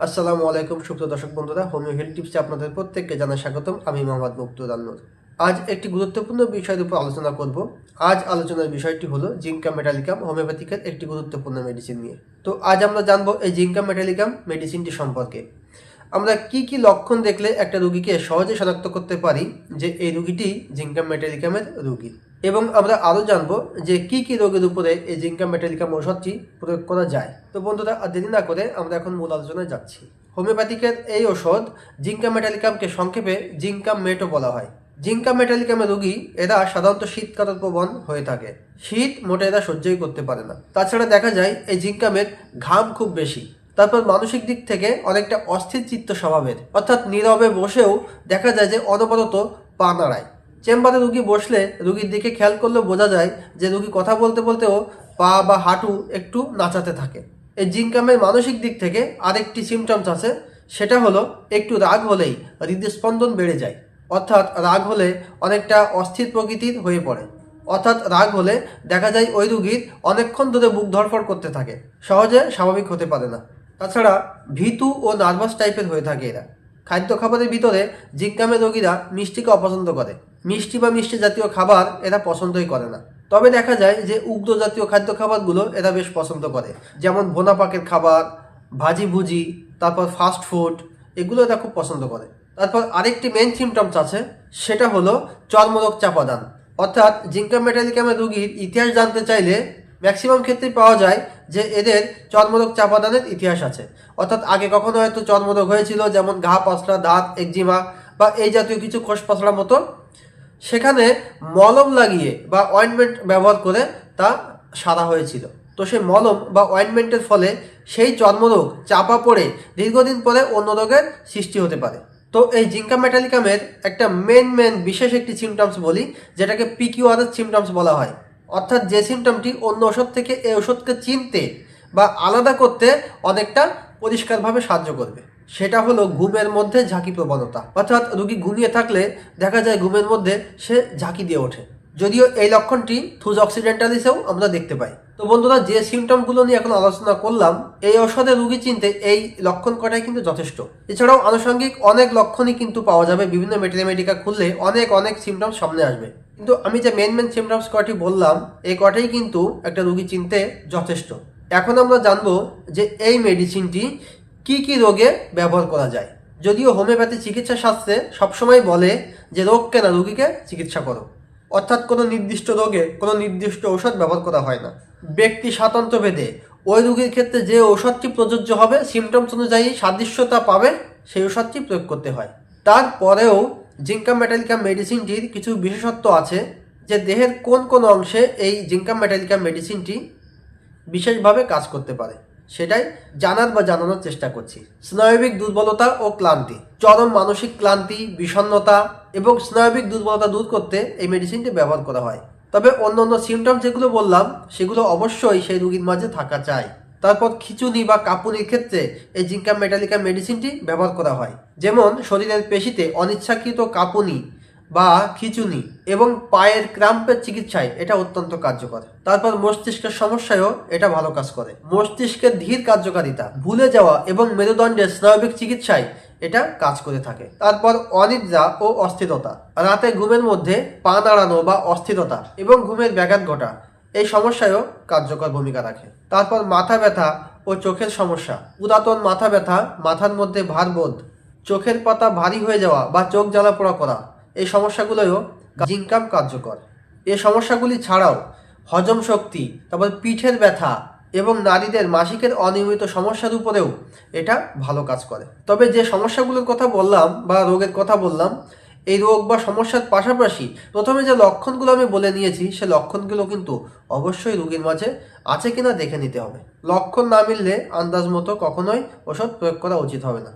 আসসালামু আলাইকুম সুপ্রিয় দর্শক বন্ধুরা, হোমিও হেলথ টিপসে আপনাদের প্রত্যেককে জানাই স্বাগতম। আমি মোহাম্মদ মুক্তুর আন্নুর। আজ একটি গুরুত্বপূর্ণ বিষয়ের উপর আলোচনা করব। আজ আলোচনার বিষয়টি হলো জিঙ্কাম মেটালিকাম, হোমিওপ্যাথিকের একটি গুরুত্বপূর্ণ মেডিসিন নিয়ে। তো আজ আমরা জানবো এই জিঙ্কাম মেটালিকাম মেডিসিনটি সম্পর্কে। আমরা কি কি লক্ষণ দেখলে একটা রোগীকে সহজে শনাক্ত করতে পারি যে এই রোগীটি জিঙ্কাম মেটালিকামের রোগী, এবং আমরা আরও জানবো যে কি কি রোগের উপরে এই জিঙ্কাম মেটালিকাম ঔষধটি প্রয়োগ করা যায়। তো বন্ধুরা, আর দেরি না করে আমরা এখন মূল আলোচনায় যাচ্ছি। হোমিওপ্যাথিকের এই ওষুধ জিঙ্কাম মেটালিকামকে সংক্ষেপে জিঙ্কাম মেটো বলা হয়। জিঙ্কাম মেটালিকামের রোগী এরা সাধারণত শীতকাতর প্রবণ হয়ে থাকে। শীত মোটে এরা সহ্যই করতে পারে না। তাছাড়া দেখা যায় এই জিঙ্কামের ঘাম খুব বেশি। তারপর মানসিক দিক থেকে অনেকটা অস্থির চিত্ত স্বভাবের, অর্থাৎ নীরবে বসেও দেখা যায় যে অনবরত পা নাড়ায়। চেম্বারে রুগী বসলে রুগীর দিকে খেয়াল করলেও বোঝা যায় যে রুগী কথা বলতে বলতেও পা বা হাঁটু একটু নাচাতে থাকে। এই জিঙ্কামের মানসিক দিক থেকে আরেকটি সিমটমস আছে, সেটা হলো একটু রাগ হলেই হৃদস্পন্দন বেড়ে যায়। অর্থাৎ রাগ হলে অনেকটা অস্থির প্রকৃতির হয়ে পড়ে। অর্থাৎ রাগ হলে দেখা যায় ওই রুগীর অনেকক্ষণ ধরে বুক ধড়ফড় করতে থাকে, সহজে স্বাভাবিক হতে পারে না। তাছাড়া ভীতু ও নার্ভাস টাইপের হয়ে থাকে এরা। খাদ্য খাবারের ভিতরে জিঙ্কামের রোগীরা মিষ্টিকে অপছন্দ করে। মিষ্টি বা মিষ্টি জাতীয় খাবার এরা পছন্দই করে না। তবে দেখা যায় যে উগ্র জাতীয় খাদ্য খাবারগুলো এরা বেশ পছন্দ করে, যেমন ভোনা পাকের খাবার, ভাজি ভুজি, তারপর ফাস্ট ফুড, এগুলো এরা খুব পছন্দ করে। তারপর আরেকটি মেন সিমটমস আছে, সেটা হলো চর্মরোগ চাপাদান। অর্থাৎ জিঙ্কাম মেটালিকামের রোগীর ইতিহাস জানতে চাইলে ম্যাক্সিমাম ক্ষেত্রেই পাওয়া যায় যে এদের চর্মরোগ চাপাদানের ইতিহাস আছে। অর্থাৎ আগে কখনো হয়তো চর্মরোগ হয়েছিল, যেমন ঘা পশলা, দাঁত, একজিমা বা এই জাতীয় কিছু খোস পশলার মতো। সেখানে মলম লাগিয়ে বা অয়েন্টমেন্ট ব্যবহার করে তা সারা হয়েছিল। তো সেই মলম বা অয়েন্টমেন্টের ফলে সেই চর্মরোগ চাপা পড়ে দীর্ঘদিন পরে অন্য রোগের সৃষ্টি হতে পারে। তো এই জিঙ্কাম মেটালিকামের একটা মেন বিশেষ একটি সিমটমস বলি, যেটাকে পিকিউআরএস সিমটমস বলা হয়। অর্থাৎ যে সিমটমটি অন্য ওষুধ থেকে এই ওষুধকে চিনতে বা আলাদা করতে অনেকটা পরিষ্কারভাবে সাহায্য করবে। সেটা হলো ঘুমের মধ্যে ঝাঁকি প্রবণতা। অর্থাৎ রোগী ঘুমিয়ে থাকলে দেখা যায় ঘুমের মধ্যে সে ঝাঁকি দিয়ে ওঠে। যদিও এই লক্ষণটি থুজ অক্সিডেন্টালিসেও আমরা দেখতে পাই। তো বন্ধুরা, যে সিমটমগুলো নিয়ে এখন আলোচনা করলাম, এই ওষুধে রোগী চিনতে এই লক্ষণ কটাই কিন্তু যথেষ্ট। এছাড়াও আনুষঙ্গিক অনেক লক্ষণই কিন্তু পাওয়া যাবে। বিভিন্ন মেডিকা খুললে অনেক সিমটমস সামনে আসবে, কিন্তু আমি যে মেন সিমটমস কটি বললাম, এই কটাই কিন্তু একটা রোগী চিনতে যথেষ্ট। এখন আমরা জানবো যে এই মেডিসিনটি কি কি রোগে ব্যবহার করা যায়। যদিও হোমিওপ্যাথি চিকিৎসা শাস্ত্রে সবসময় বলে যে রোগকে না, রোগীকে চিকিৎসা করো। অর্থাৎ কোনো নির্দিষ্ট রোগে কোনো নির্দিষ্ট ঔষধ ব্যবহার করা হয় না। ব্যক্তি স্বাতন্ত্র্য ভেদে ওই রোগীর ক্ষেত্রে যে ঔষধটি প্রযোজ্য হবে, সিমটমস অনুযায়ী সাদৃশ্যতা পাবে, সেই ঔষধটি প্রয়োগ করতে হয়। তারপরেও জিঙ্কাম মেটালিকাম মেডিসিনটির কিছু বিশেষত্ব আছে, যে দেহের কোন অংশে এই জিঙ্কাম মেটালিকাম মেডিসিনটি বিশেষভাবে কাজ করতে পারে, সেটাই জানার বা জানানোর চেষ্টা করছি। স্নায়বিক দুর্বলতা ও ক্লান্তি, চরম মানসিক ক্লান্তি, বিষণ্ণতা এবং স্নায়বিক দুর্বলতা দূর করতে এই মেডিসিনটি ব্যবহার করা হয়। তবে অন্য সিমটম যেগুলো বললাম, সেগুলো অবশ্যই সেই রোগীর মাঝে থাকা চাই। তারপর খিঁচুনি বা কাঁপুনির ক্ষেত্রে এই জিঙ্কাম মেটালিকাম মেডিসিনটি ব্যবহার করা হয়। যেমন শরীরের পেশিতে অনিচ্ছাকৃত কাঁপুনি বা খিঁচুনি এবং পায়ের ক্রাম্পের চিকিৎসায় এটা অত্যন্ত কার্যকর। তারপর মস্তিষ্কের সমস্যায়ও এটা ভালো কাজ করে। মস্তিষ্কের ধীর কার্যকারিতা, ভুলে যাওয়া এবং মেরুদণ্ডের স্নায়বিক চিকিৎসায় এটা কাজ করে থাকে। তারপর অনিদ্রা ও অস্থিরতা, রাতে ঘুমের মধ্যে পা নাড়ানো বা অস্থিরতা এবং ঘুমের ব্যাঘাত ঘটা, এই সমস্যায়ও কার্যকর ভূমিকা রাখে। তারপর মাথা ব্যথা ও চোখের সমস্যা, পুরাতন মাথা ব্যথা, মাথার মধ্যে ভারবোধ, চোখের পাতা ভারী হয়ে যাওয়া বা চোখ জ্বালা পোড়া করা, এই সমস্যাগুলোও জিঙ্কাম কার্যকর। এই সমস্যাগুলি ছাড়াও হজম শক্তি, তারপর পিঠের ব্যথা এবং নারীদের মাসিকের অনিয়মিত সমস্যার উপরেও এটা ভালো কাজ করে। তবে যে সমস্যাগুলোর কথা বললাম বা রোগের কথা বললাম, এই রোগ বা সমস্যার পাশাপাশি প্রথমে যে লক্ষণগুলো আমি বলে নিয়েছি, সে লক্ষণগুলো কিন্তু অবশ্যই রোগীর মাঝে আছে কিনা দেখে নিতে হবে। লক্ষণ না মিললে আন্দাজ মতো কখনোই ওষুধ প্রয়োগ করা উচিত হবে না।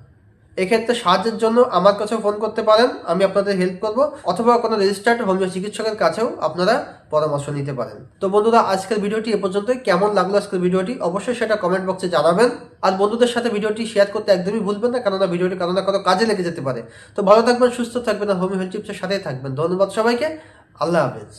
এক্ষেত্রে সাহায্যের জন্য আমার কাছে ফোন করতে পারেন, আমি আপনাদের হেল্প করব, অথবা কোনো রেজিস্টার্ড হোমিও চিকিৎসকের কাছেও আপনারা পরামর্শ নিতে পারেন। তো বন্ধুরা, আজকের ভিডিওটি এ পর্যন্তই। কেমন লাগলো আজকের ভিডিওটি অবশ্যই সেটা কমেন্ট বক্সে জানাবেন। আর বন্ধুদের সাথে ভিডিওটি শেয়ার করতে একদমই ভুলবেন না, কেননা ভিডিওটি কারো না কারো কাজে লেগে যেতে পারে। তো ভালো থাকবেন, সুস্থ থাকবেন আর হোমিও হেলথ টিপসের সাথেই থাকবেন। ধন্যবাদ সবাইকে। আল্লাহ হাফেজ।